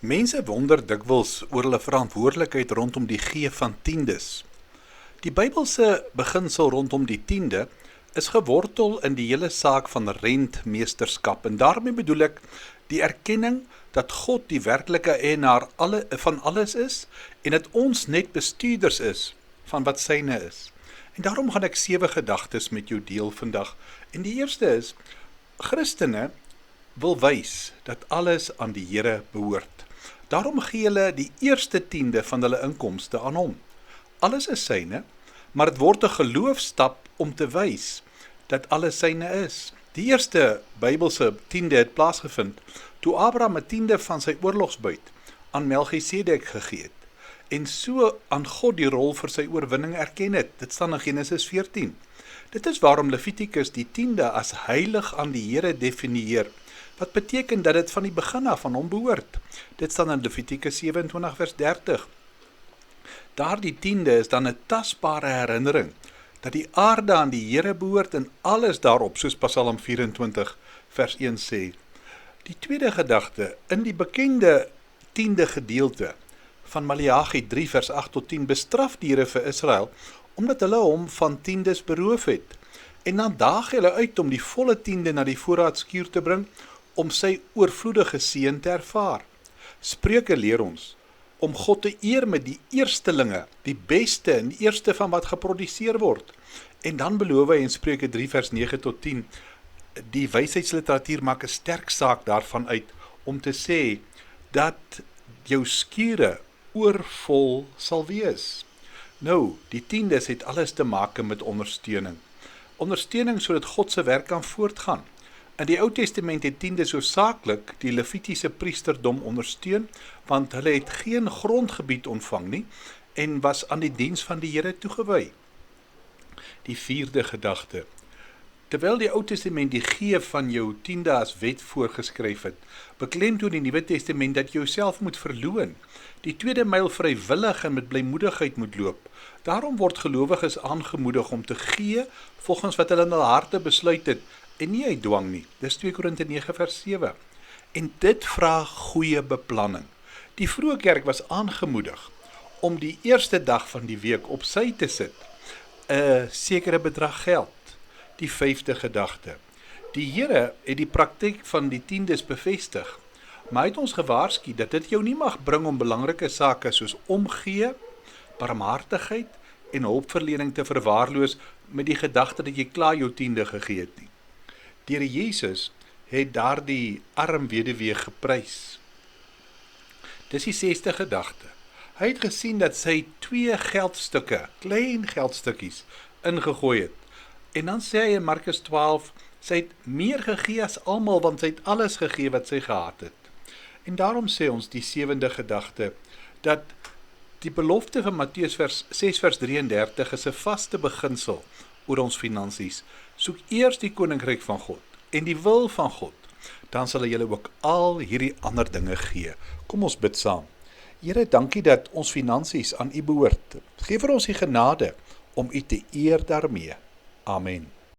Mense wonder dikwels oor hulle verantwoordelikheid rondom die gee van tiendes. Die Bybelse beginsel rondom die tiende is gewortel in die hele saak van rentmeesterskap en daarmee bedoel ek die erkenning dat God die werklike eienaar van alles is en dat ons net bestuurders is van wat syne is. En daarom gaan ek 7 gedagtes met jou deel vandag. En die eerste is, Christene wil wys dat alles aan die Here behoort. Daarom gee hulle die eerste tiende van hulle inkomste aan hom. Alles is syne, maar dit word 'n geloofstap om te wys dat alles syne is. Die eerste Bybelse tiende het plaasgevind toe Abraham 'n tiende van sy oorlogsbuit aan Melchisedek gegee het en so aan God die rol vir sy oorwinning erken het. Dit staan in Genesis 14. Dit is waarom Levitikus die tiende as heilig aan die Here definieer, wat beteken dat dit van die begin af aan hom behoort. Dit staan in Levitikus 27 vers 30. Daardie tiende is dan 'n tasbare herinnering dat die aarde aan die Here behoort en alles daarop, soos Psalm 24 vers 1 sê. Die tweede gedagte, in die bekende tiende gedeelte van Maleagi 3 vers 8 tot 10 bestraf die Here vir Israel, omdat hulle hom van tiendes beroof het. En dan daag hulle uit om die volle tiende na die voorraadskuur te bring, om sy oorvloedige seën te ervaar. Spreuke leer ons om God te eer met die eerstelinge, die beste en die eerste van wat geproduseer word. En dan beloof hy in Spreuke 3 vers 9 tot 10, die wysheidsliteratuur maak 'n sterk saak daarvan uit, om te sê, dat jou skure oorvol sal wees. Nou, die tiendes het alles te maak met ondersteuning. Ondersteuning sodat God se werk kan voortgaan. In die Ou Testament het tiendes hoofsaaklik die Levitiese priesterdom ondersteun, want hulle het geen grondgebied ontvang nie, en was aan die diens van die Here toegewy. Die vierde gedagte. Terwyl die Ou Testament die gee van jou tiende as wet voorgeskryf het, beklemtoon die Nuwe Testament dat jy jouself moet verloon, die tweede myl vrywillig en met blymoedigheid moet loop. Daarom word gelowiges aangemoedig om te gee volgens wat hulle in hul harte besluit het, en nie uit dwang nie. Dis 2 Korinte 9 vers 7. En dit vra goeie beplanning. Die vroeë kerk was aangemoedig om die eerste dag van die week op sy te sit, 'n sekere bedrag geld. Die 5de gedagte. Die Here het die praktyk van die tiendes bevestig, maar hy het ons gewaarsku dat dit jou nie mag bring om belangrike sake soos omgee, barmhartigheid en hulpverlening te verwaarloos met die gedagte dat jy klaar jou tiende gegee het nie. Die Here Jesus het daardie arm weduwee geprys. Dis die 6de gedagte. Hy het gesien dat sy 2 geldstukke, klein geldstukkies, ingegooi het. En dan sê hy in Markus 12, sy het meer gegee as almal, want sy het alles gegee wat sy gehad het. En daarom sê ons die 7de gedagte, dat die belofte van Matteus 6 vers 33 is 'n vaste beginsel oor ons finansies. Soek eers die koninkryk van God en die wil van God, dan sal hy julle ook al hierdie ander dinge gee. Kom ons bid saam. Here, dankie dat ons finansies aan U behoort. Geef vir ons die genade om U te eer daarmee. Amen.